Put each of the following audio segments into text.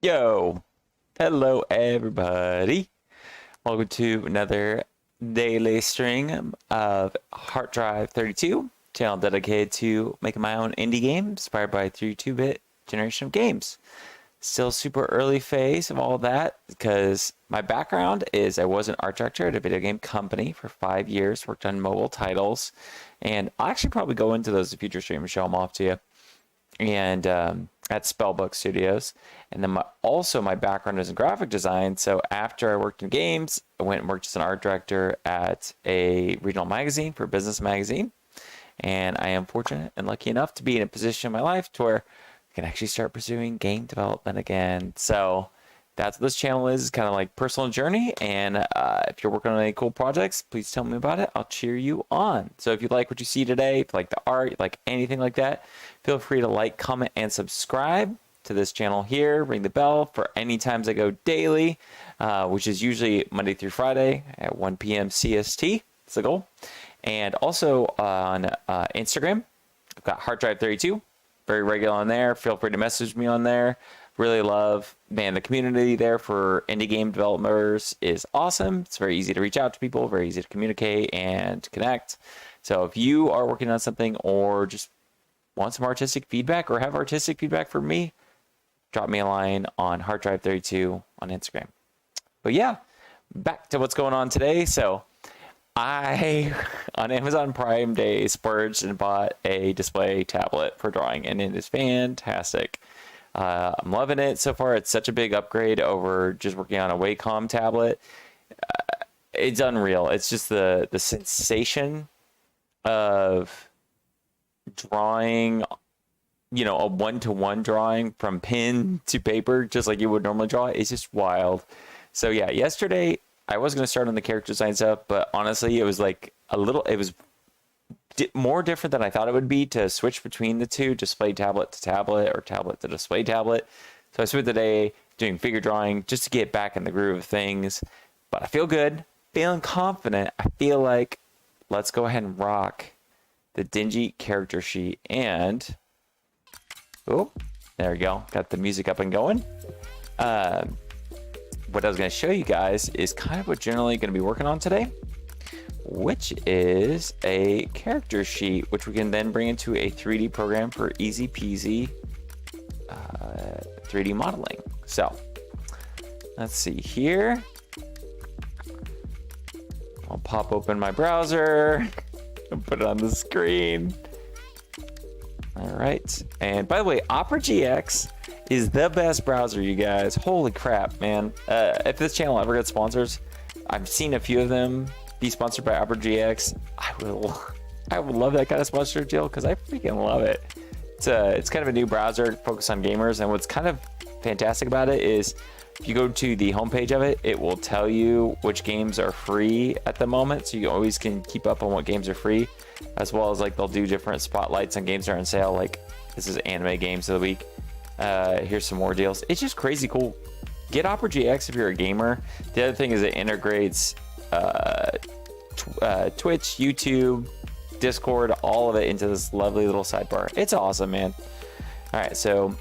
Yo, hello everybody. Welcome to another daily string of Hard Drive 32, channel dedicated to making my own indie games inspired by 32-bit generation of games. Still super early phase of all that because my background is I was an art director at a video game company for 5 years, worked on mobile titles, and I'll actually probably go into those in future streams and show them off to you. And at Spellbook Studios. And then also my background is in graphic design. So after I worked in games, I went and worked as an art director at a regional magazine for Business Magazine. And I am fortunate and lucky enough to be in a position in my life to where I can actually start pursuing game development again. So that's what this channel is kind of like personal journey. And if you're working on any cool projects, please tell me about it. I'll cheer you on. So if you like what you see today, if you like the art, you like anything like that, feel free to like, comment, and subscribe to this channel here. Ring the bell for any times I go daily, which is usually Monday through Friday at 1 p.m. CST. That's the goal. And also on Instagram, I've got Hard Drive 32. Very regular on there. Feel free to message me on there. Really love, man, the community there for indie game developers is awesome. It's very easy to reach out to people, very easy to communicate and connect. So if you are working on something or just want some artistic feedback or have artistic feedback for me, drop me a line on Hard Drive 32 on Instagram. But yeah, back to what's going on today. So I, on Amazon Prime Day, splurged and bought a display tablet for drawing, and it is fantastic. I'm loving it so far. It's such a big upgrade over just working on a Wacom tablet. It's unreal. It's just the sensation of drawing, you know, a one-to-one drawing from pen to paper, just like you would normally draw. It's just wild. So yeah, yesterday I was going to start on the character design stuff, but honestly, it was like it was more different than I thought it would be to switch between the two, display tablet to tablet or tablet to display tablet. So I spent the day doing figure drawing just to get back in the groove of things. But I feel good, feeling confident. I feel like let's go ahead and rock the Denji character sheet. And oh, there we go. Got the music up and going. What I was going to show you guys is kind of what generally going to be working on today, which is a character sheet, which we can then bring into a 3D program for easy peasy 3D modeling. So let's see here. I'll pop open my browser and put it on the screen. All right. And by the way, Opera GX is the best browser, you guys. Holy crap, man. If this channel ever gets sponsors, I've seen a few of them be sponsored by Opera GX. I would love that kind of sponsorship deal because I freaking love it. It's kind of a new browser focused on gamers, and what's kind of fantastic about it is if you go to the homepage of it, it will tell you which games are free at the moment, so you always can keep up on what games are free, as well as like they'll do different spotlights on games that are on sale. Like this is anime games of the week. Here's some more deals. It's just crazy cool. Get Opera GX if you're a gamer. The other thing is it integrates Twitch, YouTube, Discord, all of it into this lovely little sidebar. It's awesome, man. All right, so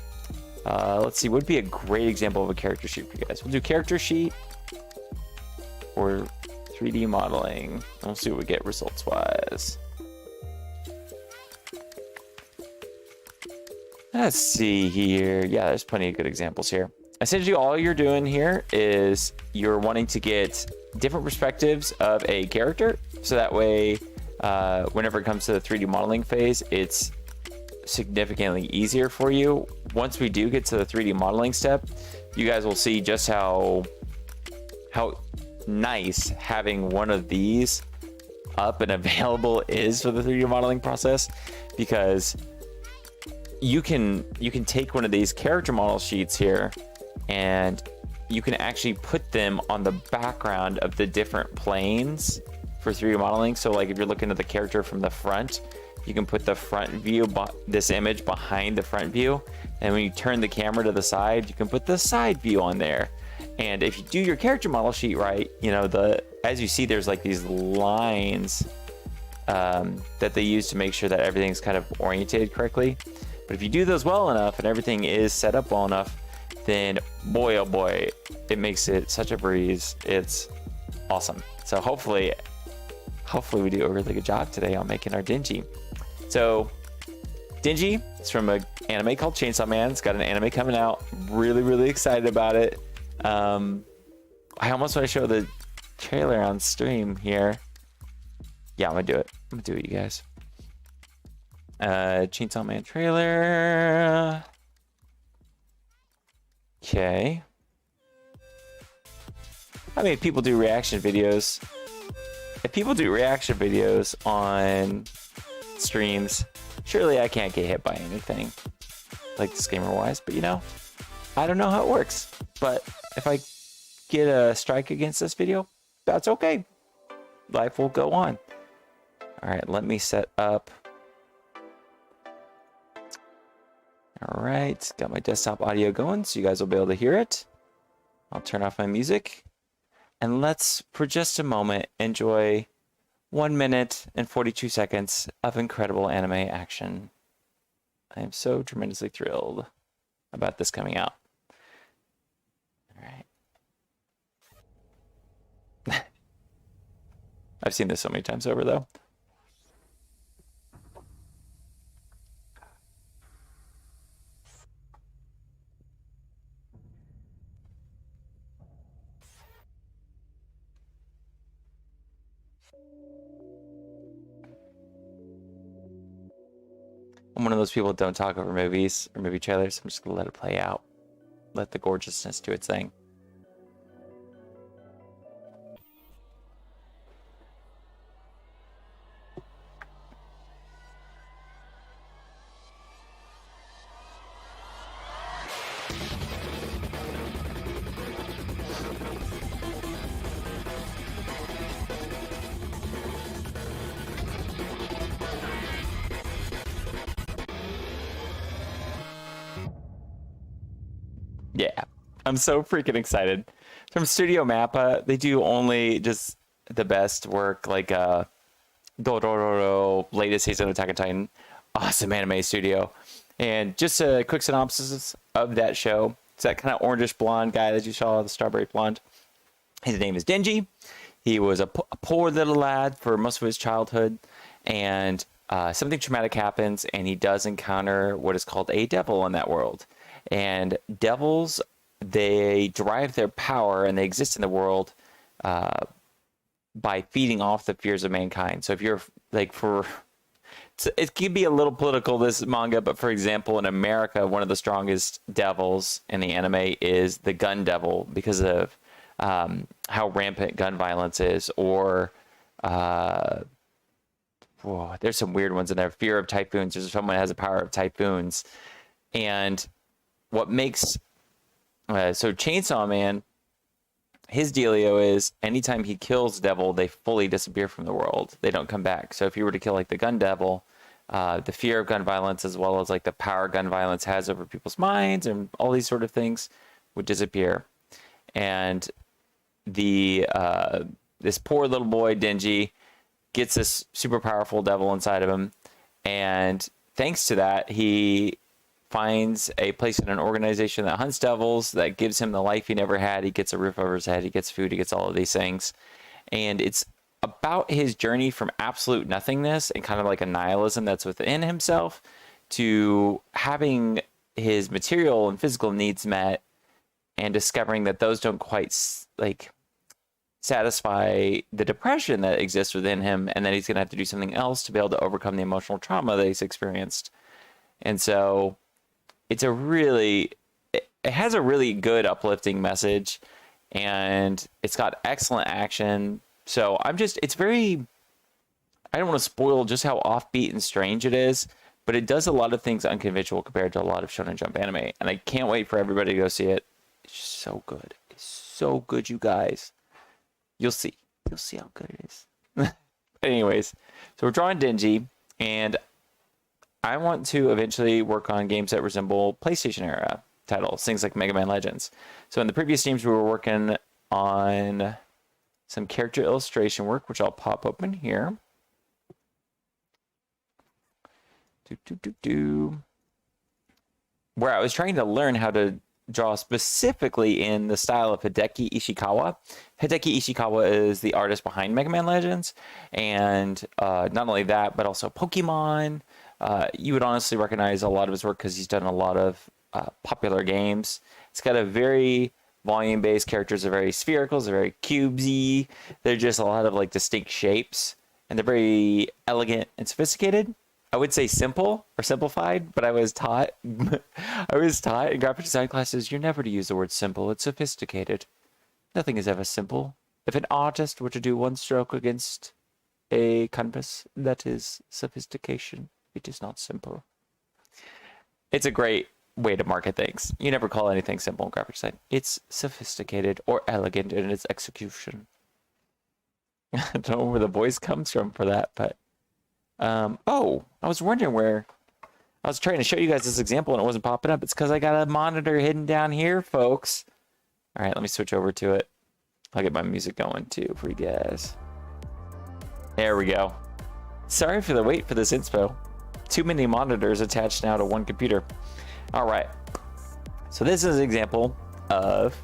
let's see. What would be a great example of a character sheet for you guys? We'll do character sheet or 3D modeling. We'll see what we get results wise. Let's see here. Yeah, there's plenty of good examples here. Essentially, all you're doing here is you're wanting to get different perspectives of a character. So that way, whenever it comes to the 3D modeling phase, it's significantly easier for you. Once we do get to the 3D modeling step, you guys will see just how nice having one of these up and available is for the 3D modeling process, because you can take one of these character model sheets here and you can actually put them on the background of the different planes for 3D modeling. So like if you're looking at the character from the front, you can put the front view, this image behind the front view. And when you turn the camera to the side, you can put the side view on there. And if you do your character model sheet right, you know, as you see, there's like these lines that they use to make sure that everything's kind of oriented correctly. But if you do those well enough and everything is set up well enough, then boy, oh boy, it makes it such a breeze. It's awesome. So hopefully we do a really good job today on making our Denji. So Denji is from an anime called Chainsawman. It's got an anime coming out. Really, really excited about it. I almost want to show the trailer on stream here. Yeah, I'm gonna do it. I'm gonna do it, you guys. Chainsawman trailer. Okay. I mean, people do reaction videos. If people do reaction videos on streams, surely I can't get hit by anything, like disclaimer wise, but you know, I don't know how it works. But if I get a strike against this video, that's okay. Life will go on. All right, let me set up. All right, got my desktop audio going so you guys will be able to hear it. I'll turn off my music. And let's, for just a moment, enjoy 1 minute and 42 seconds of incredible anime action. I am so tremendously thrilled about this coming out. All right. I've seen this so many times over, though. I'm one of those people that don't talk over movies or movie trailers. I'm just going to let it play out. Let the gorgeousness do its thing. Yeah, I'm so freaking excited. From Studio Mappa, they do only just the best work, like Dororo, latest season of Attack on Titan. Awesome anime studio. And just a quick synopsis of that show. It's that kind of orangish blonde guy that you saw, the strawberry blonde. His name is Denji. He was a poor little lad for most of his childhood, and something traumatic happens, and he does encounter what is called a devil in that world. And devils, they derive their power and they exist in the world by feeding off the fears of mankind. So if you're like, it could be a little political, this manga, but for example, in America, one of the strongest devils in the anime is the gun devil because of how rampant gun violence is, or there's some weird ones in there. Fear of typhoons. There's someone that has the power of typhoons. And what makes so Chainsaw Man, his dealio is anytime he kills devil, they fully disappear from the world. They don't come back. So if you were to kill like the gun devil, the fear of gun violence, as well as like the power gun violence has over people's minds and all these sort of things, would disappear. And the this poor little boy Denji gets this super powerful devil inside of him, and thanks to that, he finds a place in an organization that hunts devils, that gives him the life he never had. He gets a roof over his head, he gets food, he gets all of these things. And it's about his journey from absolute nothingness and kind of like a nihilism that's within himself to having his material and physical needs met, and discovering that those don't quite like satisfy the depression that exists within him, and then he's going to have to do something else to be able to overcome the emotional trauma that he's experienced. And so it's it has a really good uplifting message, and it's got excellent action. So it's very, I don't want to spoil just how offbeat and strange it is, but it does a lot of things unconventional compared to a lot of Shonen Jump anime, and I can't wait for everybody to go see it. It's so good. It's so good, you guys. You'll see how good it is. Anyways, so we're drawing Denji, and I want to eventually work on games that resemble PlayStation era titles, things like Mega Man Legends. So in the previous streams, we were working on some character illustration work, which I'll pop open here. Where I was trying to learn how to draw specifically in the style of Hideki Ishikawa. Hideki Ishikawa is the artist behind Mega Man Legends, and not only that, but also Pokemon. You would honestly recognize a lot of his work because he's done a lot of popular games. It's got a very volume-based characters are very spherical, they're very cubesy. They're just a lot of like distinct shapes, and they're very elegant and sophisticated. I would say simple or simplified, but I was taught in graphic design classes, you're never to use the word simple. It's sophisticated. Nothing is ever simple. If an artist were to do one stroke against a canvas, that is sophistication. It is not simple. It's a great way to market things. You never call anything simple in graphic design. It's sophisticated or elegant in its execution. I don't know where the voice comes from for that, but oh, I was wondering where I was trying to show you guys this example and it wasn't popping up. It's because I got a monitor hidden down here, folks. All right, let me switch over to it. I'll get my music going too for you guys. There we go. Sorry for the wait for this inspo. Too many monitors attached now to one computer. All right. So this is an example of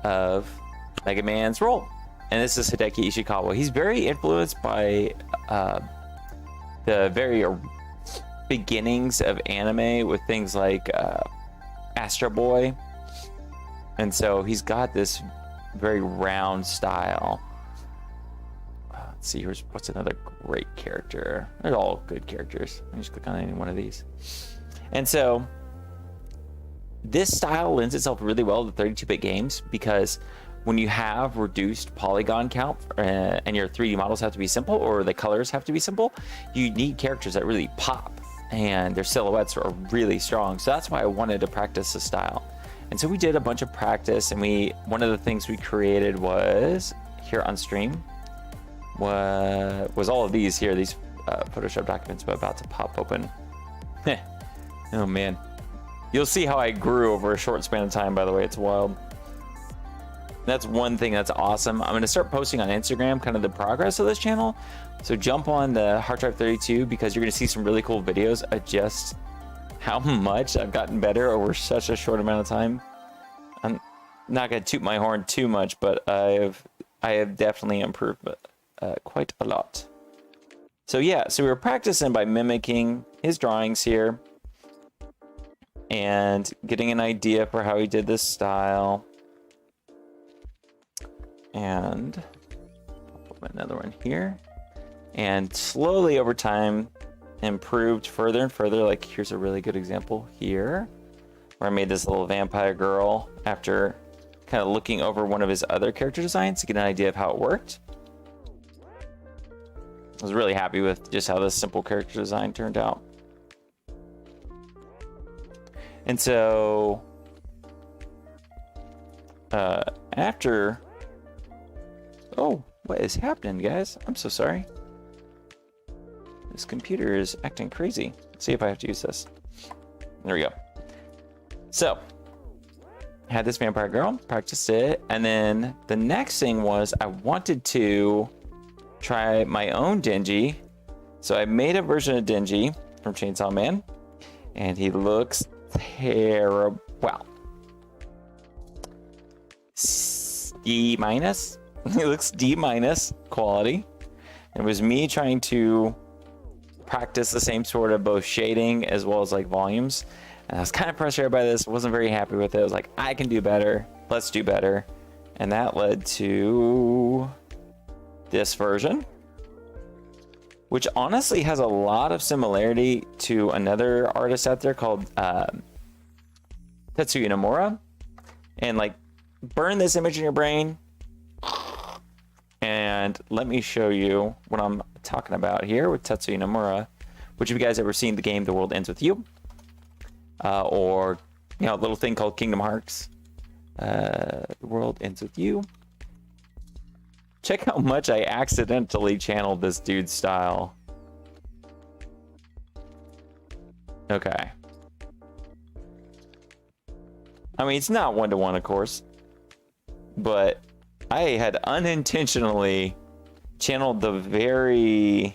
Mega Man's role. And this is Hideki Ishikawa. He's very influenced by the very beginnings of anime with things like Astro Boy. And so he's got this very round style. Let's see, here's what's another great character. They're all good characters. Let me just click on any one of these. And so this style lends itself really well to 32-bit games because when you have reduced polygon count and your 3D models have to be simple or the colors have to be simple, you need characters that really pop and their silhouettes are really strong. So that's why I wanted to practice this style. And so we did a bunch of practice, and one of the things we created was here on stream was all of these here, these Photoshop documents about to pop open. Oh man. You'll see how I grew over a short span of time, by the way. It's wild. That's one thing that's awesome. I'm going to start posting on Instagram kind of the progress of this channel. So jump on the Hard Drive 32 because you're going to see some really cool videos of just how much I've gotten better over such a short amount of time. I'm not going to toot my horn too much, but I have definitely improved quite a lot. So yeah, so we were practicing by mimicking his drawings here and getting an idea for how he did this style. And I'll put another one here. And slowly over time, improved further and further. Like here's a really good example here, where I made this little vampire girl after kind of looking over one of his other character designs to get an idea of how it worked. I was really happy with just how this simple character design turned out. And so after, oh, what is happening, guys? I'm so sorry. This computer is acting crazy. Let's see if I have to use this. There we go. So, I had this vampire girl, practiced it, and then the next thing was I wanted to try my own Denji. So I made a version of Denji from Chainsawman, and he looks terrible. Well, D minus. He looks D minus quality. It was me trying to practice the same sort of both shading as well as like volumes, and I was kind of frustrated by this. Wasn't very happy with it. I was like, I can do better, let's do better. And that led to this version, which honestly has a lot of similarity to another artist out there called Tetsuya Nomura. And like, burn this image in your brain and let me show you what I'm talking about here with Tetsuya Nomura. Which, have you guys ever seen the game The World Ends With You? Or, you know, a little thing called Kingdom Hearts. The World Ends With You. Check how much I accidentally channeled this dude's style. Okay. I mean, it's not one-to-one, of course. But I had unintentionally channeled the very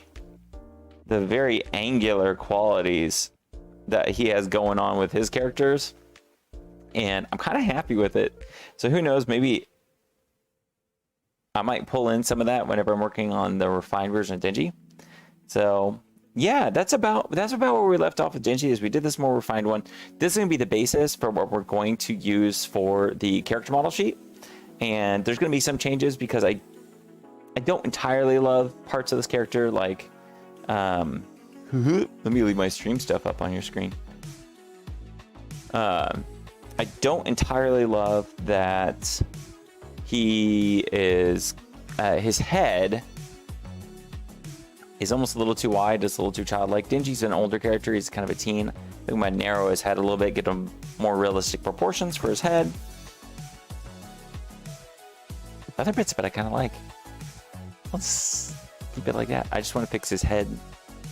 angular qualities that he has going on with his characters and I'm kind of happy with it. So who knows, maybe I might pull in some of that whenever I'm working on the refined version of Denji. So yeah, that's about where we left off with Denji. Is we did this more refined one. This is gonna be the basis for what we're going to use for the character model sheet, and there's gonna be some changes because I don't entirely love parts of this character. Like, let me leave my stream stuff up on your screen. I don't entirely love that he is his head is almost a little too wide. It's a little too childlike. Denji's an older character. He's kind of a teen. I think we might narrow his head a little bit, get him more realistic proportions for his head. Other bits, but I kind of like. Let's keep it like that. I just want to fix his head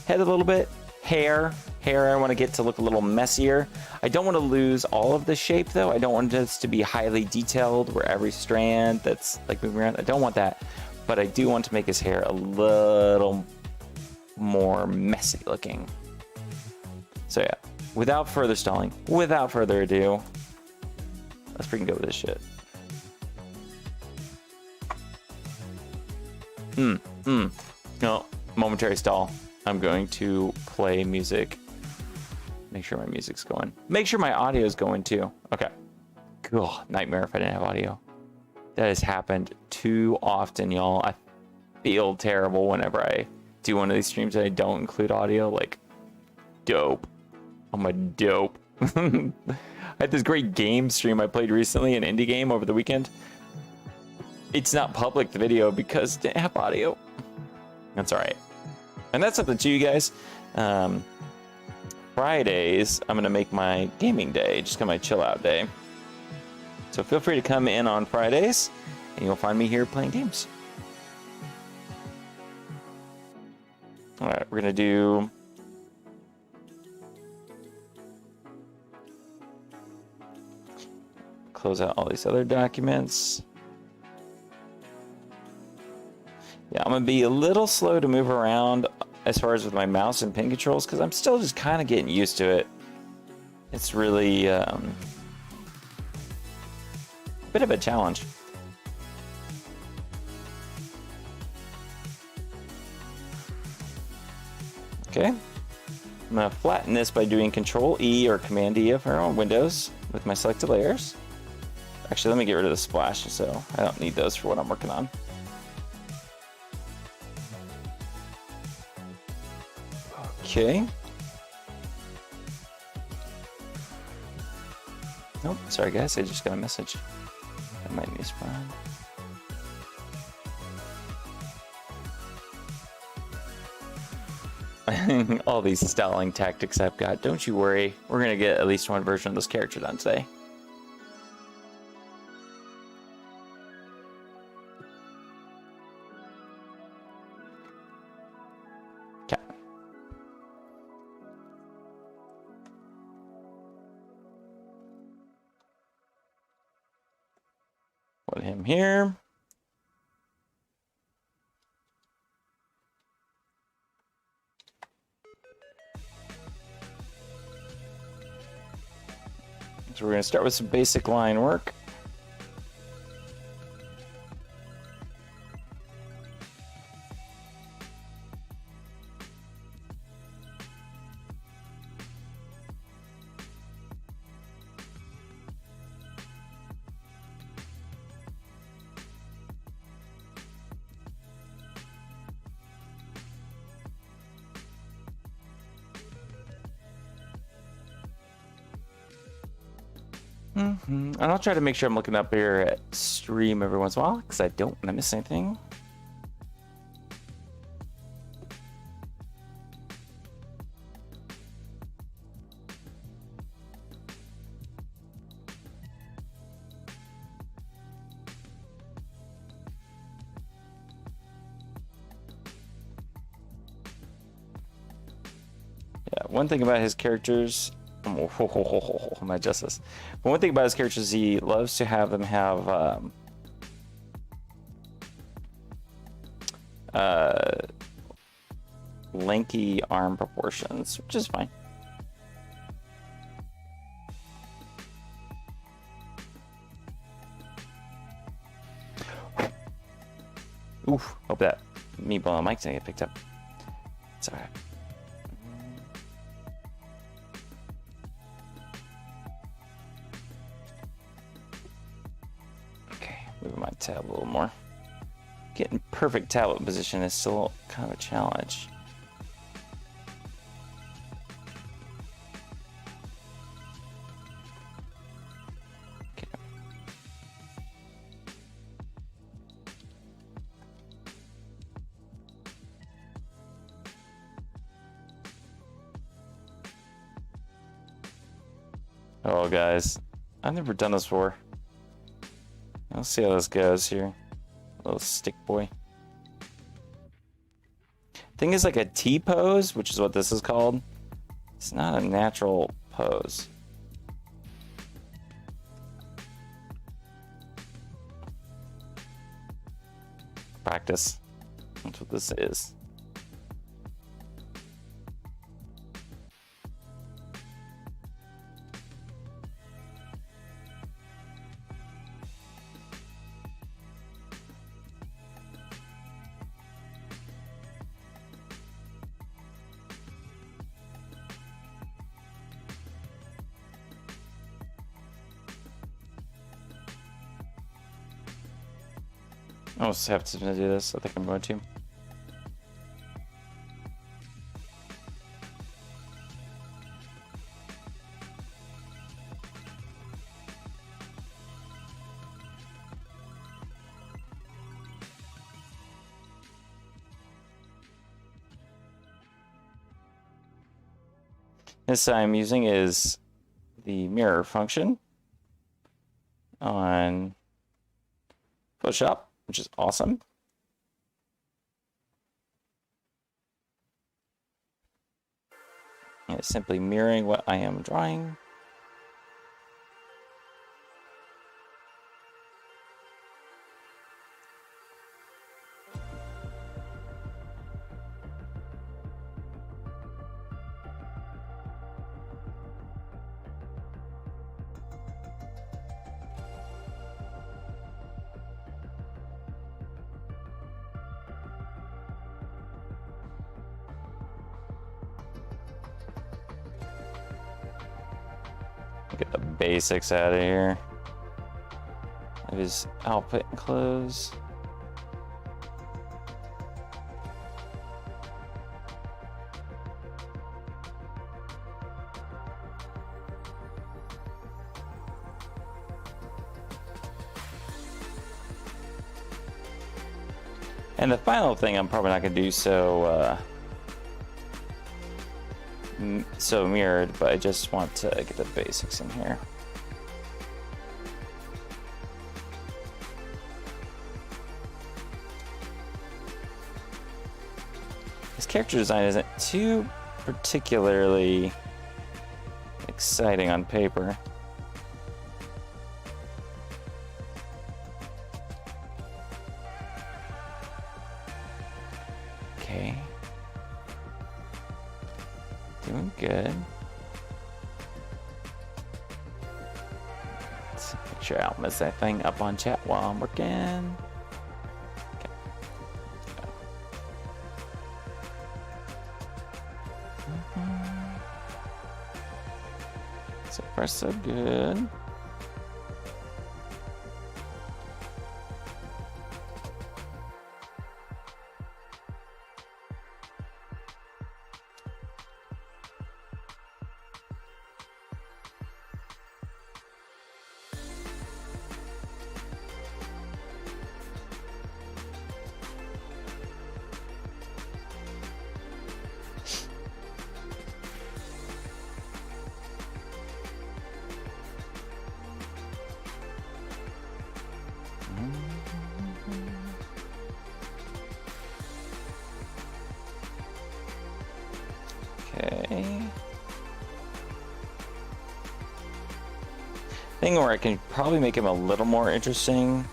a little bit. Hair I want to get to look a little messier. I don't want to lose all of the shape though. I don't want this to be highly detailed where every strand that's like moving around. I don't want that, but I do want to make his hair a little more messy looking. So yeah, without further stalling, without further ado, let's freaking go with this shit. No, momentary stall. I'm going to play music. Make sure my music's going. Make sure my audio is going too. Okay. Cool. Nightmare if I didn't have audio. That has happened too often, y'all. I feel terrible whenever I do one of these streams and I don't include audio. Like, dope. I'm a dope. I had this great game stream I played recently, an indie game over the weekend. It's not public, the video, because it didn't have audio. That's all right. And that's something to you guys. Fridays, I'm going to make my gaming day, just kind of my chill out day. So feel free to come in on Fridays, and you'll find me here playing games. All right, we're going to do... close out all these other documents. Yeah, I'm going to be a little slow to move around as far as with my mouse and pin controls, because I'm still just kind of getting used to it. It's really a bit of a challenge. Okay. I'm going to flatten this by doing Control E or Command E if we're on Windows with my selected layers. Actually, let me get rid of the splash so I don't need those for what I'm working on. Okay. Nope, sorry guys, I just got a message. I might need spawn. All these styling tactics I've got. Don't you worry, we're gonna get at least one version of this character done today. Put him here. So we're going to start with some basic line work. And I'll try to make sure I'm looking up here at stream every once in a while, because I don't want to miss anything. Yeah, one thing about his characters... my justice. But one thing about his characters, he loves to have them have lanky arm proportions, which is fine. Oof, hope that meatball on the mic didn't get picked up. It's alright. Okay, moving my tab a little more. Getting perfect tablet position is still kind of a challenge. Okay. Oh, guys, I've never done this before. Let's see how this goes here. Little stick boy. Thing is, like a T pose, which is what this is called. It's not a natural pose. Practice. That's what this is. I almost have to do this. I think I'm going to. This I'm using is the mirror function on Photoshop, which is awesome. And it's simply mirroring what I am drawing. Get the basics out of here. Of his outfit and clothes. And the final thing I'm probably not going to do so mirrored, but I just want to get the basics in here. His character design isn't too particularly exciting on paper. Okay. Doing good. Let's make sure I don't mess that thing up on chat while I'm working. Okay. So far, so good. Okay. Thing where I can probably make him a little more interesting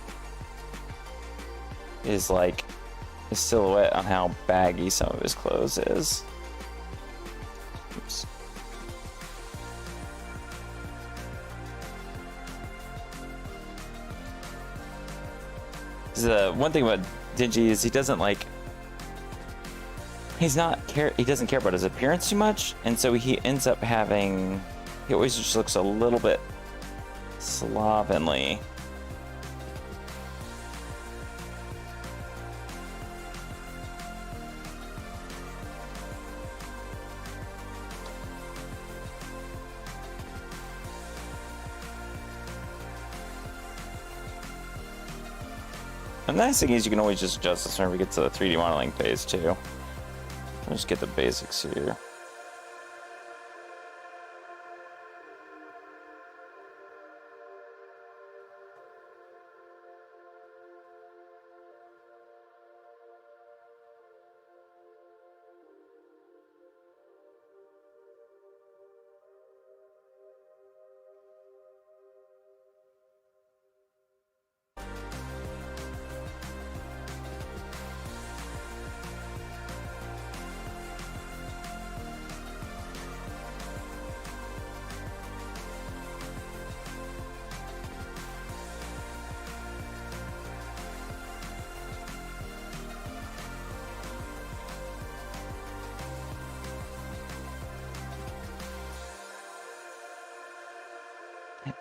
is like the silhouette on how baggy some of his clothes is. Oops. The one thing about Denji is he doesn't like he doesn't care about his appearance too much, and so he ends up having he always just looks a little bit slovenly. The nice thing is you can always just adjust this whenever we get to the 3D modeling phase too. I'll just get the basics here.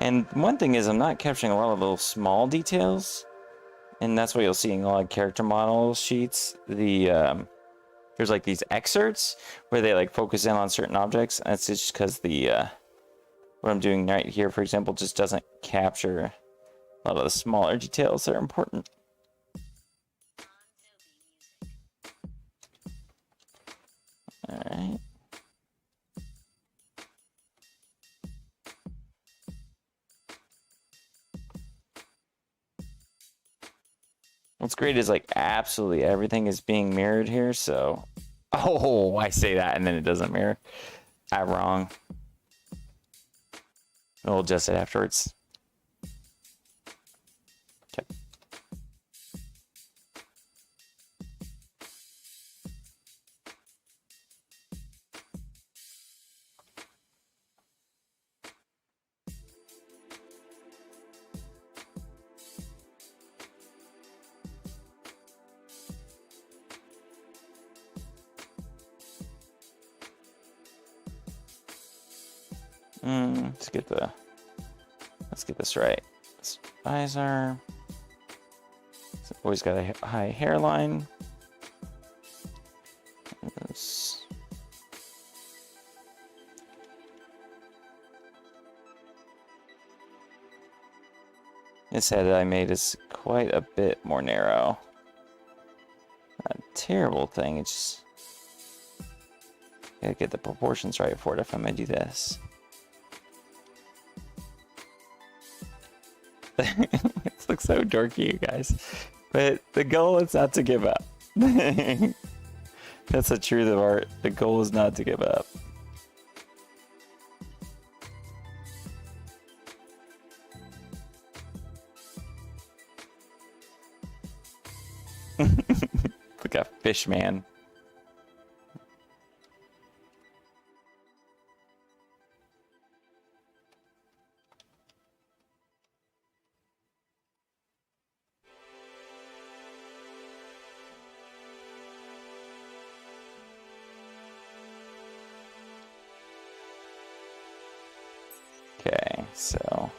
And one thing is I'm not capturing a lot of little small details, and that's what you'll see in a lot of character model sheets. There's like these excerpts where they like focus in on certain objects. That's just because what I'm doing right here, for example, just doesn't capture a lot of the smaller details that are important. All right. What's great is like absolutely everything is being mirrored here, so oh, I say that and then it doesn't mirror. I'm wrong. We'll adjust it afterwards. Okay. Let's get this right. This visor. It's always got a high hairline. This head that I made is quite a bit more narrow. Not a terrible thing. It's just gotta get the proportions right for it if I'm gonna do this. This looks so dorky, you guys. But the goal is not to give up. That's the truth of art. The goal is not to give up. Like a fish man. Okay, so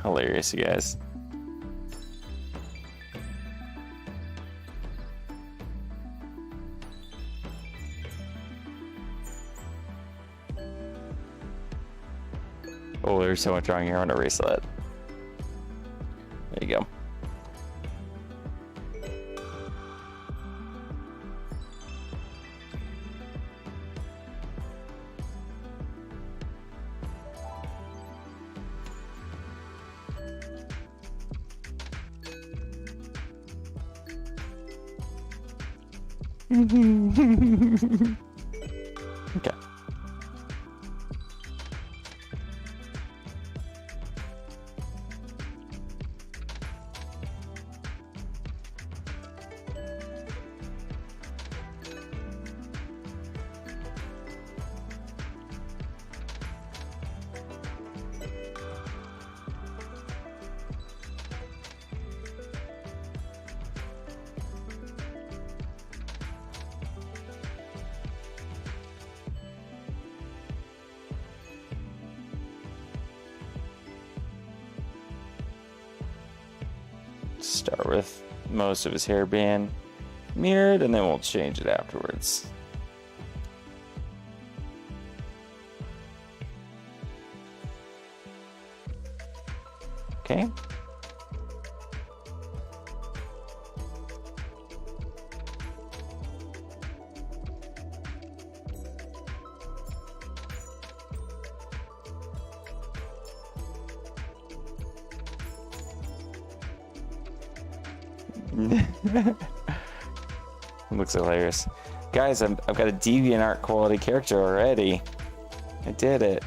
hilarious, you guys. Oh, there's so much wrong here. I'm gonna erase that. There you go. Okay. Start with most of his hair being mirrored, and then we'll change it afterwards. Okay. Looks hilarious. Guys, I've got a DeviantArt quality character already. I did it.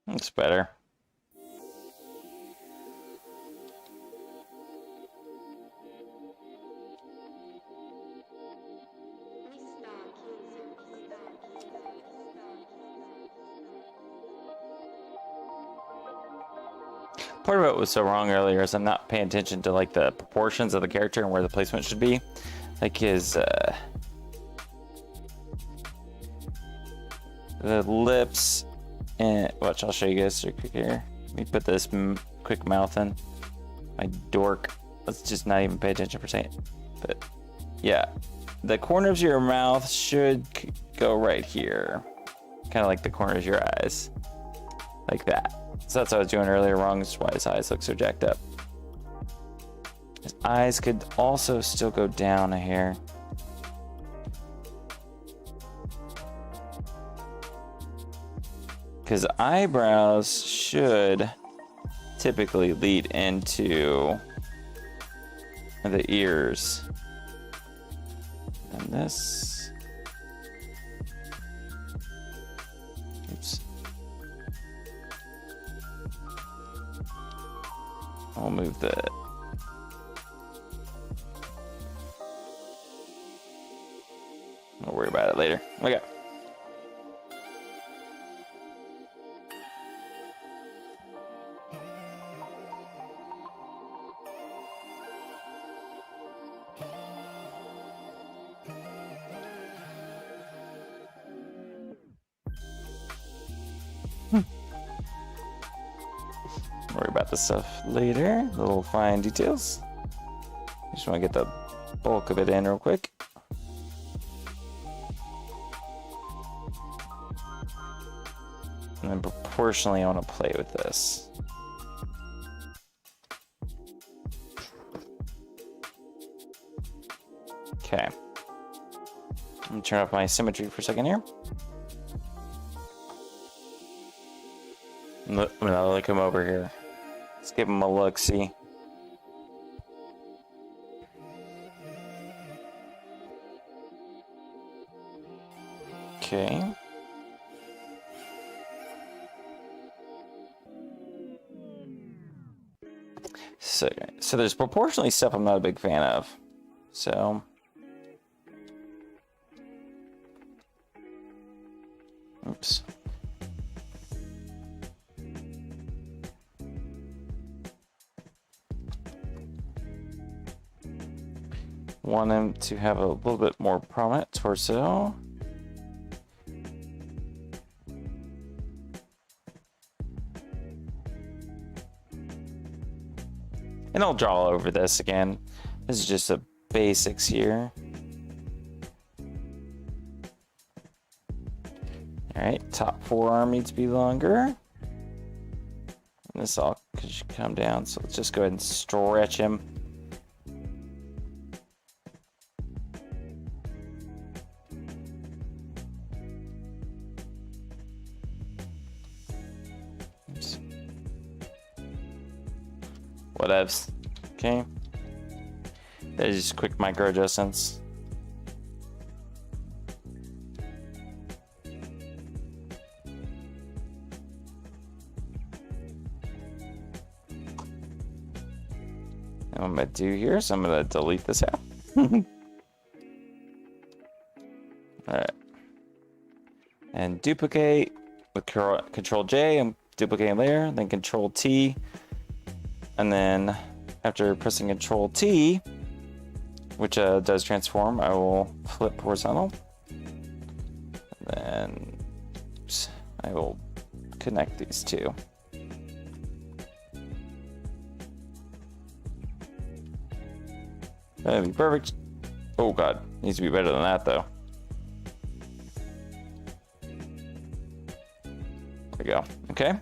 Looks better. Part of what was so wrong earlier is I'm not paying attention to like the proportions of the character and where the placement should be. Like his the lips and watch, I'll show you guys real quick here. Let me put this quick mouth in. My dork. Let's just not even pay attention for a second. But yeah, the corner of your mouth should go right here. Kind of like the corners of your eyes. Like that. So that's what I was doing earlier wrong. That's why his eyes look so jacked up. His eyes could also still go down a hair. Because eyebrows should typically lead into the ears. And this. Oops. I'll move the. I'll worry about it later. Okay. Worry about this stuff later. Little fine details. Just want to get the bulk of it in real quick. And then proportionally, I want to play with this. Okay. I'm gonna turn off my symmetry for a second here. I'm gonna look him over here. Let's give him a look-see. Okay. So there's proportionally stuff I'm not a big fan of. So. Oops. Want him to have a little bit more prominent torso. And I'll draw over this again. This is just the basics here. Alright, top forearm needs to be longer. And this all should come down, so let's just go ahead and stretch him. Oops. Whatevs. Okay. There's just quick micro adjustments. And what I'm gonna do here is I'm gonna delete this out. Alright. And duplicate with Control J. I'm duplicating layer, then Control T. And then after pressing Control T, which does transform, I will flip horizontal. And then I will connect these two. That'd be perfect. Oh god, needs to be better than that though. There we go. Okay.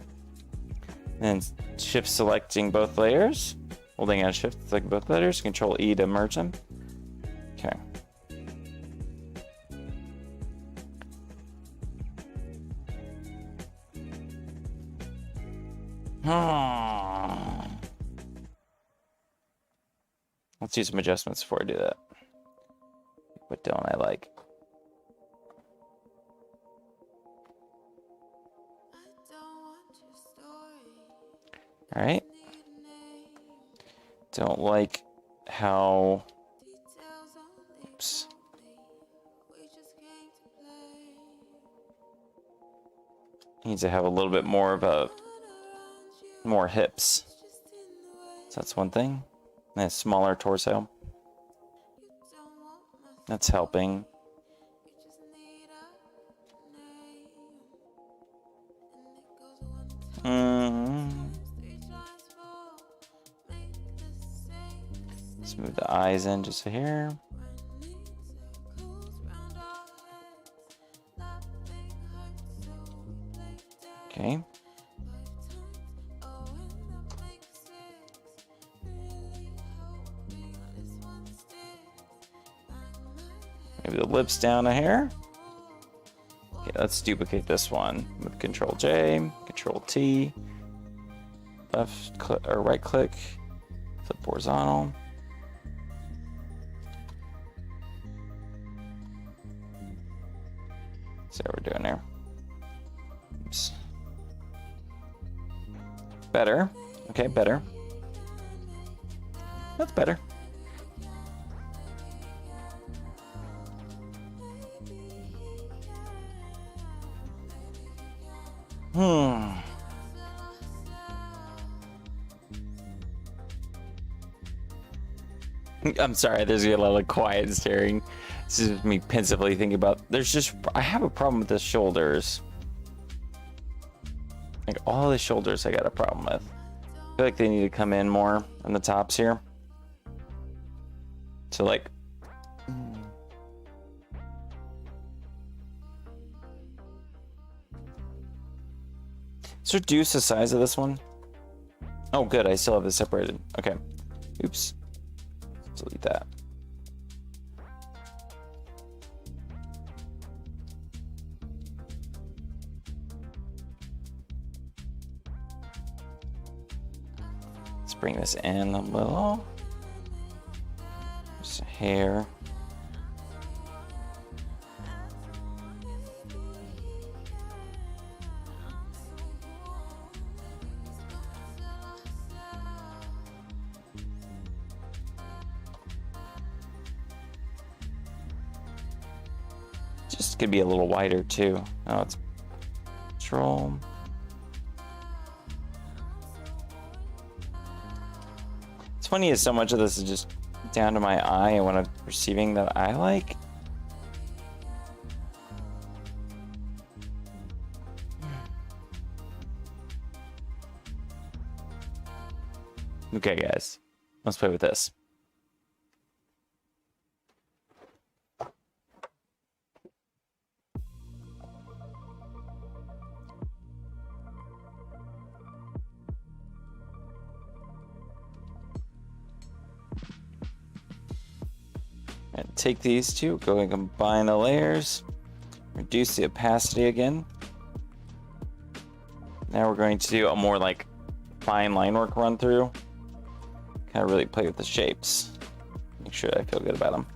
And shift selecting both layers. Holding down shift selecting both layers. Control E to merge them. Okay. Let's do some adjustments before I do that. What don't I like? All right. Don't like how. Oops. Needs to have a little bit more of a more hips. So that's one thing. And a smaller torso. That's helping. Let's move the eyes in just a hair. Okay. Maybe the lips down a hair. Okay, let's duplicate this one with Control J, Control T, left click or right click, flip horizontal. See how we're doing there. Oops. Better. Okay, better. That's better. I'm sorry, there's gonna be a lot of quiet staring. This is me pensively thinking about. I have a problem with the shoulders. Like all the shoulders, I got a problem with. I feel like they need to come in more on the tops here. So like. Let's reduce the size of this one. Oh, good. I still have it separated. Okay. Oops. Delete that. Let's bring this in a little. Just hair. Just could be a little wider too. Oh, it's Control. It's funny is so much of this is just down to my eye and what I'm perceiving that I like. Okay, guys, let's play with this. And take these two, go and combine the layers, reduce the opacity again. Now we're going to do a more like fine line work run through. Kind of really play with the shapes. Make sure I feel good about them.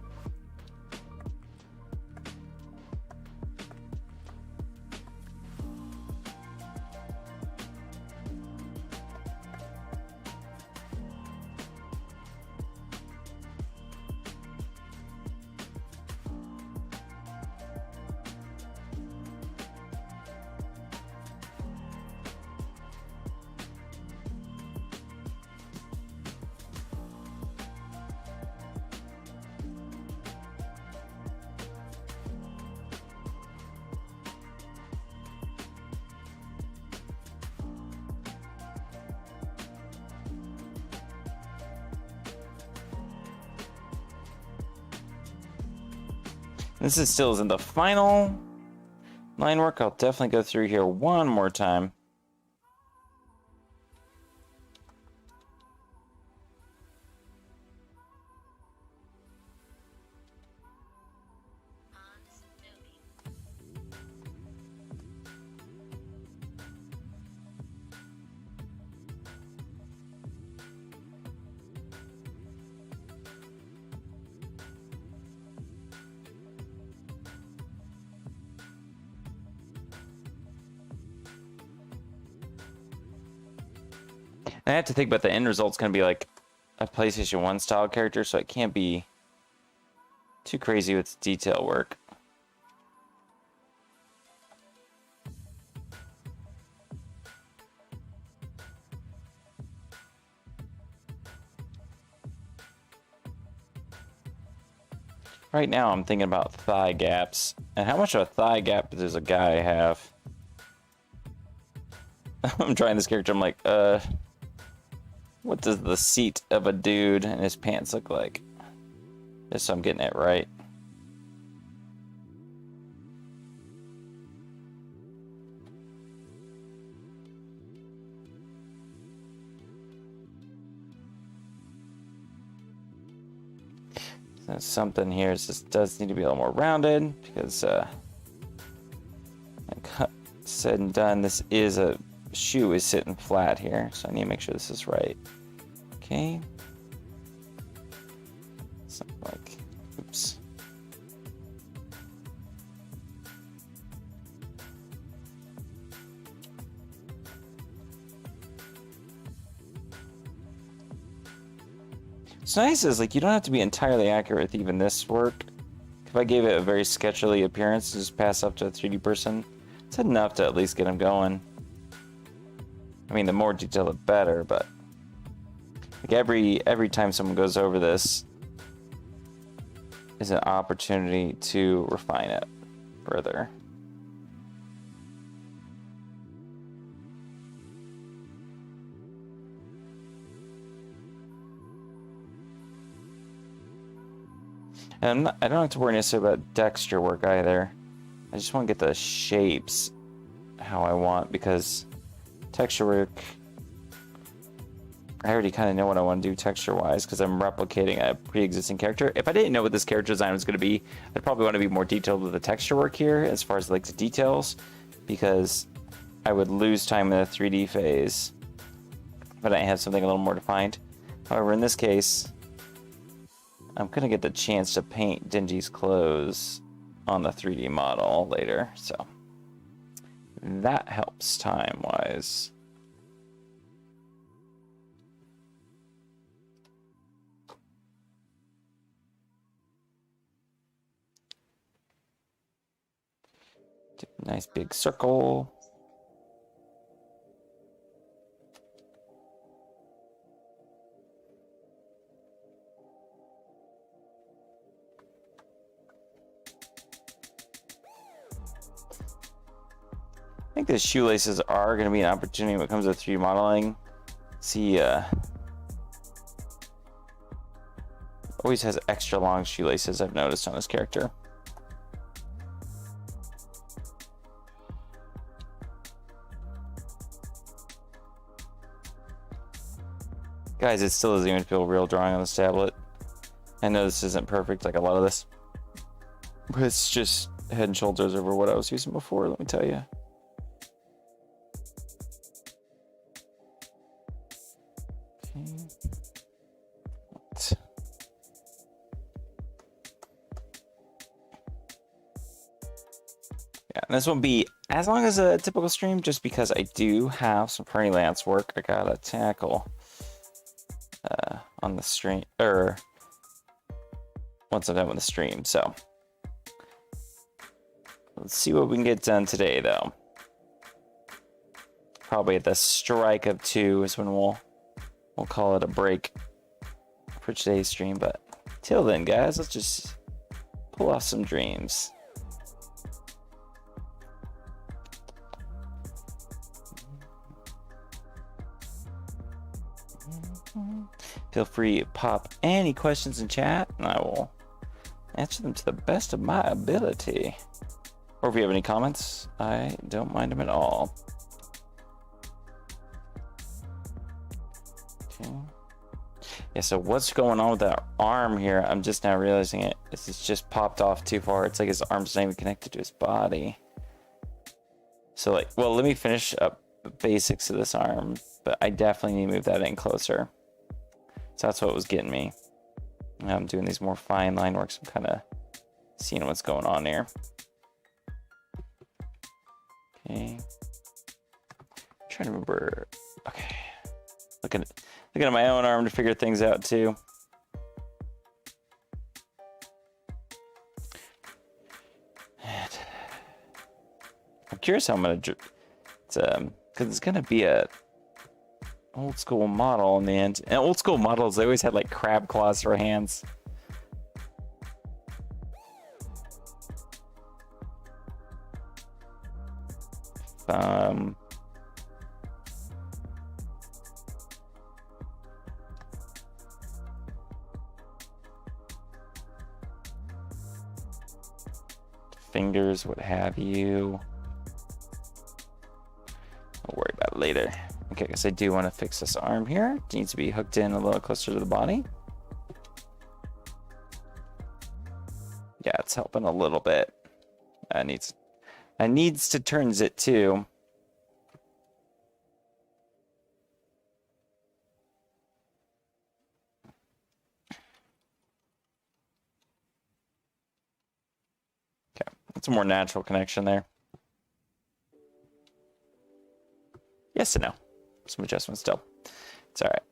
This is still in the final line work. I'll definitely go through here one more time. I have to think about the end result's going to be like a PlayStation 1 style character, so it can't be too crazy with detail work. Right now I'm thinking about thigh gaps. And how much of a thigh gap does a guy have? I'm trying this character, I'm like, what does the seat of a dude and his pants look like? Just so I'm getting it right. So something here just does need to be a little more rounded because, like said and done, this is a shoe is sitting flat here, so I need to make sure this is right. Okay. Something like, oops. What's nice is like you don't have to be entirely accurate with even this work. If I gave it a very sketchily appearance, just pass up to a 3D person, it's enough to at least get them going. I mean, the more detail, the better, but like every time someone goes over this is an opportunity to refine it further. And I don't have to worry necessarily about texture work either. I just want to get the shapes how I want, because texture work, I already kind of know what I want to do texture-wise because I'm replicating a pre-existing character. If I didn't know what this character design was going to be, I'd probably want to be more detailed with the texture work here as far as like the details, because I would lose time in the 3D phase, but I have something a little more defined. However, in this case, I'm going to get the chance to paint Denji's clothes on the 3D model later, so that helps time-wise. Nice big circle. I think the shoelaces are going to be an opportunity when it comes to 3D modeling. See, always has extra long shoelaces, I've noticed on this character. Guys, it still doesn't even feel real drawing on this tablet. I know this isn't perfect like a lot of this, but it's just head and shoulders over what I was using before, let me tell you. Okay. Yeah, and this won't be as long as a typical stream, just because I do have some freelance work I gotta tackle on the stream, or once I'm done with the stream. So let's see what we can get done today, though. Probably at the strike of 2 is when we'll call it a break for today's stream. But till then, guys, let's just pull off some dreams. Feel free to pop any questions in chat, and I will Answer them to the best of my ability. Or if you have any comments, I don't mind them at all. Okay. Yeah, so what's going on with that arm here? I'm just now realizing it. It's just popped off too far. It's like his arm's not even connected to his body. So like, well, let me finish up the basics of this arm, but I definitely need to move that in closer. So that's what was getting me. I'm doing these more fine line works. I'm kind of seeing what's going on here. Okay. Trying to remember. Okay. Looking at my own arm to figure things out too. And I'm curious how I'm gonna. It's because it's gonna be a old school model in the end. And old school models, they always had like crab claws for hands. Fingers, what have you. I'll worry about it later. Okay, I guess I do want to fix this arm here. It needs to be hooked in a little closer to the body. Yeah, it's helping a little bit. I needs to turns it too. Okay, that's a more natural connection there. Yes and no. Some adjustments still. It's all right.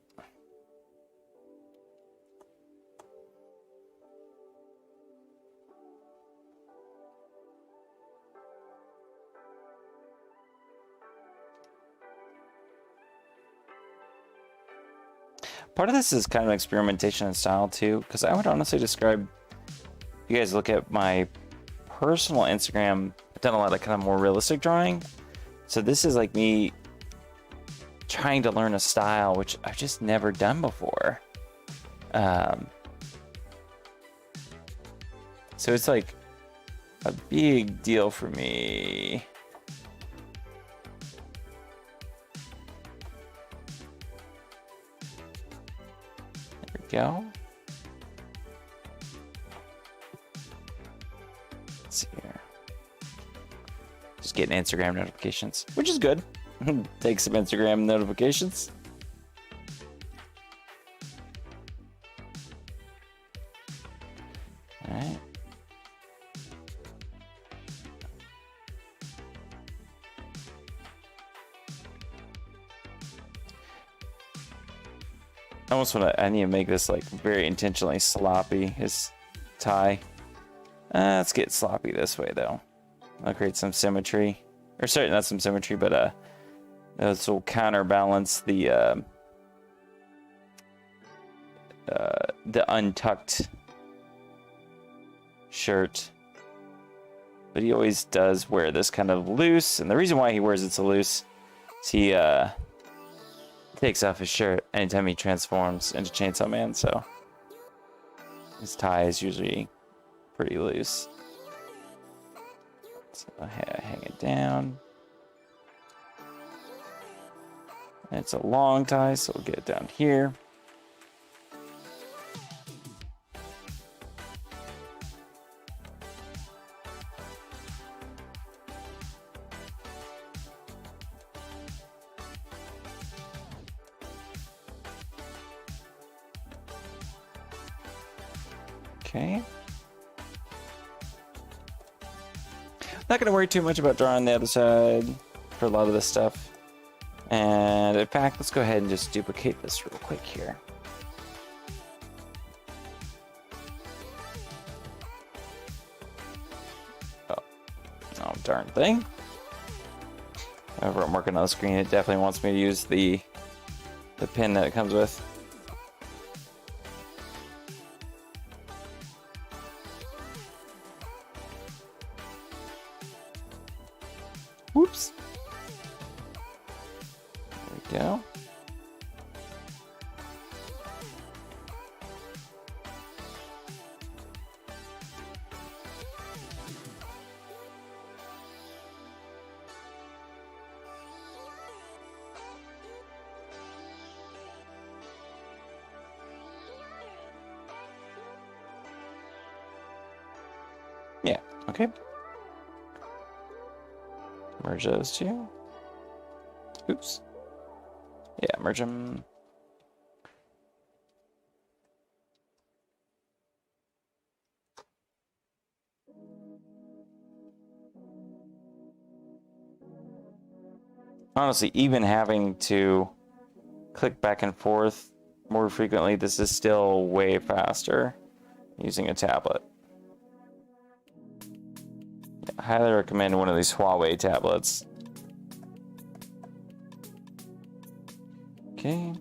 Part of this is kind of experimentation in style too, because I would honestly describe, if you guys look at my personal Instagram, I've done a lot of kind of more realistic drawing. So this is like me trying to learn a style which I've just never done before. So it's like a big deal for me. There we go. Let's see here. Just getting Instagram notifications, which is good. Take some Instagram notifications. All right. I almost want to. I need to make this like very intentionally sloppy. His tie. Let's get sloppy this way though. I'll create some symmetry, or sorry, not some symmetry, but this will counterbalance the untucked shirt. But he always does wear this kind of loose, and the reason why he wears it so loose is he takes off his shirt anytime he transforms into Chainsawman, so his tie is usually pretty loose. So hang it down. It's a long tie, so we'll get it down here. Okay. Not going to worry too much about drawing the other side for a lot of this stuff. And in fact, let's go ahead and just duplicate this real quick here. Oh, darn thing. Whenever I'm working on the screen, it definitely wants me to use the pin that it comes with. Whoops. There we go. Okay. Merge those two. Oops. Yeah, merge them. Honestly, even having to click back and forth more frequently, this is still way faster using a tablet. I highly recommend one of these Huawei tablets. Okay.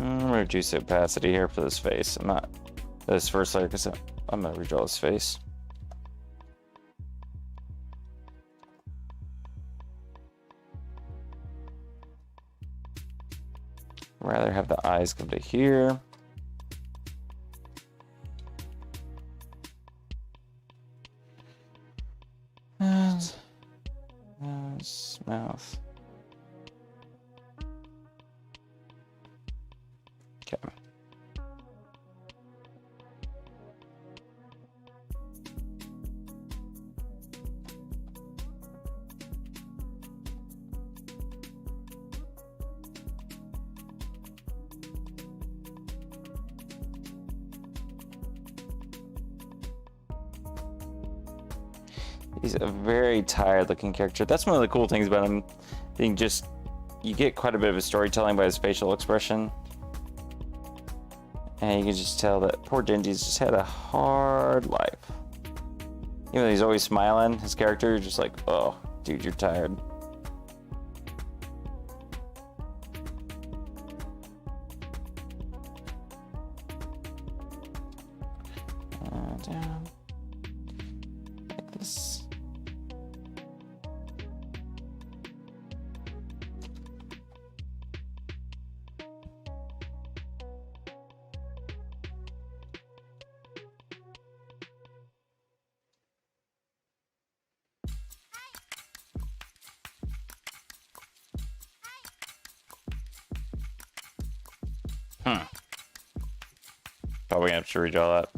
I'm gonna reduce the opacity here for this face. I'm not this first layer because I'm gonna redraw this face. Rather have the eyes come to here. And mouth. Okay. He's a very tired looking character. That's one of the cool things about him. Being just, you get quite a bit of his storytelling by his facial expression. And you can just tell that poor Denji's just had a hard life. Even though he's always smiling, his character is just like, oh, dude, you're tired. Down. Like this. Probably gonna have to redraw that.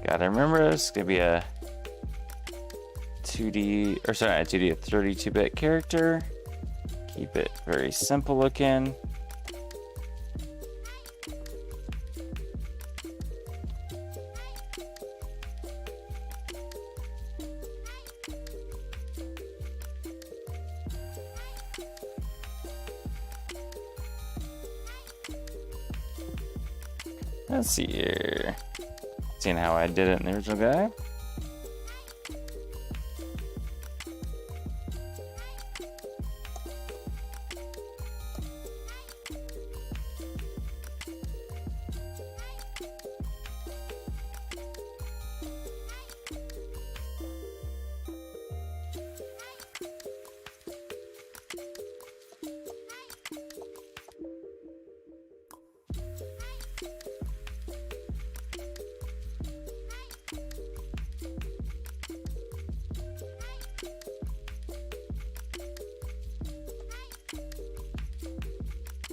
Gotta remember, it's gonna be a 2D, or sorry, not 2D, a 32-bit character. Keep it very simple looking. Let's see here. Seeing how I did it in the original guy.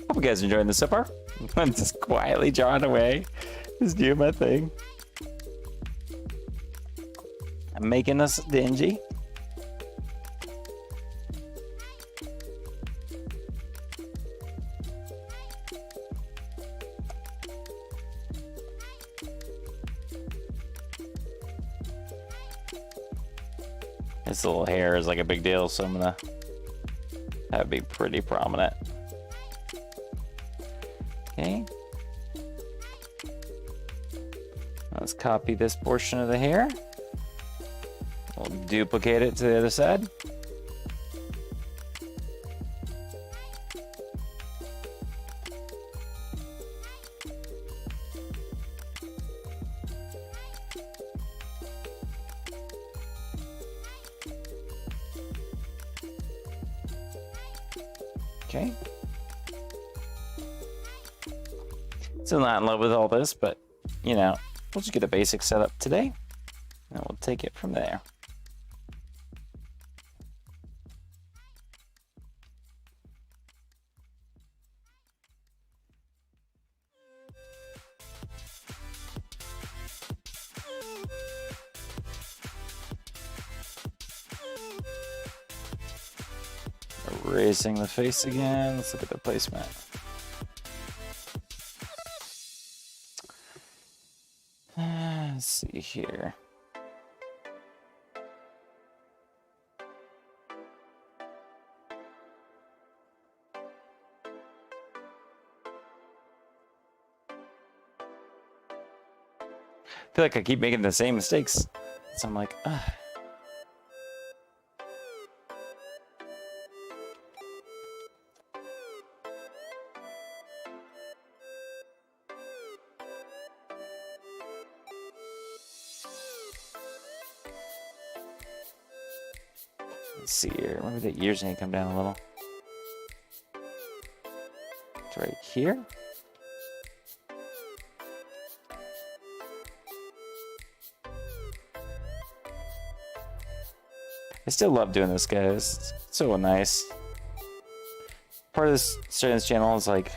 Hope you guys are enjoying this so far. I'm just quietly drawing away, just doing my thing. I'm making us Denji. This little hair is like a big deal, so I'm gonna have it be pretty prominent. Okay. Let's copy this portion of the hair. We'll duplicate it to the other side. Okay. Still not in love with all this, but you know, we'll just get a basic setup today, and we'll take it from there. Erasing the face again. Let's look at the placement. Let's see here. I feel like I keep making the same mistakes. So I'm like, ugh. Let's see here. Maybe the ears need to come down a little. It's right here. I still love doing this, guys. It's so nice. Part of this starting this channel is like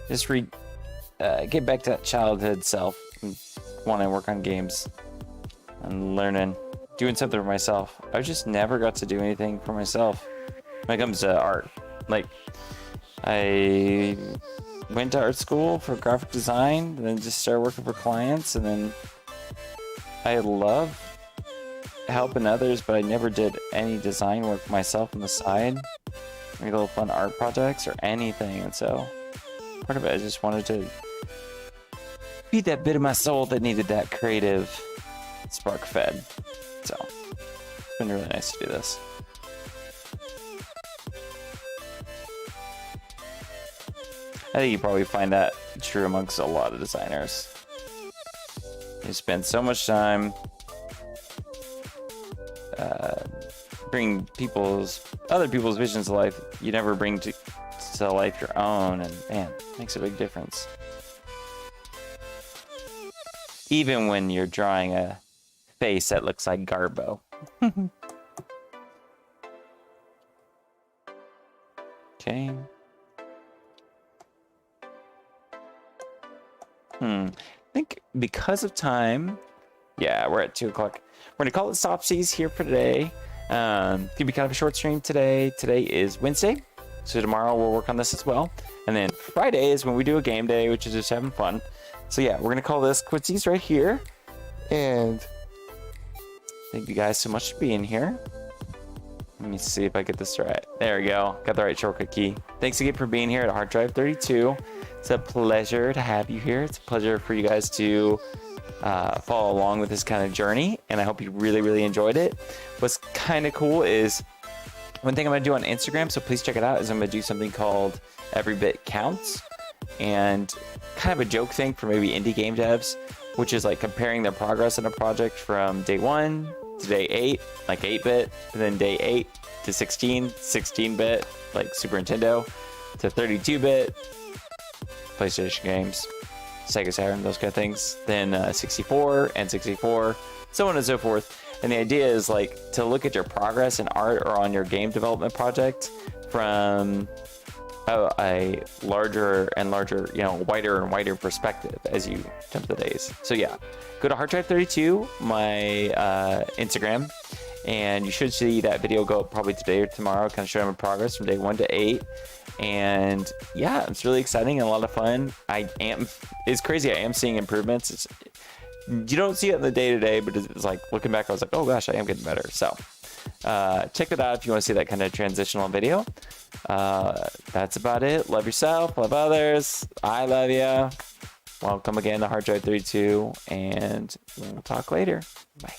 just get back to that childhood self and wanting to work on games and learning, doing something for myself. I just never got to do anything for myself when it comes to art. Like, I went to art school for graphic design, and then just started working for clients, and then I love helping others, but I never did any design work myself on the side, any little fun art projects or anything. And so part of it, I just wanted to feed that bit of my soul that needed that creative spark fed. So it's been really nice to do this. I think you probably find that true amongst a lot of designers. You spend so much time bring other people's visions to life. You never bring to life your own, and man, it makes a big difference. Even when you're drawing a face that looks like Garbo. Okay. I think because of time, yeah, we're at 2 o'clock. We're gonna call it Stopsies here for today. Gonna be kind of a short stream today. Today is Wednesday, so tomorrow we'll work on this as well. And then Friday is when we do a game day, which is just having fun. So yeah, we're gonna call this Quitsies right here. And thank you guys so much for being here. Let me see if I get this right. There we go. Got the right shortcut key. Thanks again for being here at Hard Drive 32. It's a pleasure to have you here. It's a pleasure for you guys to follow along with this kind of journey, and I hope you really enjoyed it. What's kind of cool is one thing I'm gonna do on Instagram, so please check it out, is I'm gonna do something called Every Bit Counts, and kind of a joke thing for maybe indie game devs, which is like comparing their progress in a project from day 1 to day 8, like 8-bit, and then day 8 to 16-bit, like Super Nintendo, to 32-bit, PlayStation games, Sega Saturn, those kind of things, then 64 and 64, so on and so forth. And the idea is like to look at your progress in art or on your game development project from a larger and larger, wider and wider perspective as you jump the days. So yeah, go to HardDrive32, my Instagram, and you should see that video go up probably today or tomorrow, kind of showing my progress from day 1 to 8. And yeah, it's really exciting and a lot of fun. It's crazy. I am seeing improvements. you don't see it in the day-to-day, but it's like looking back, I was like, oh gosh, I am getting better. So check it out if you want to see that kind of transitional video. That's about it. Love yourself, love others. I love you. Welcome again to Hard Drive 32, and we'll talk later. Bye.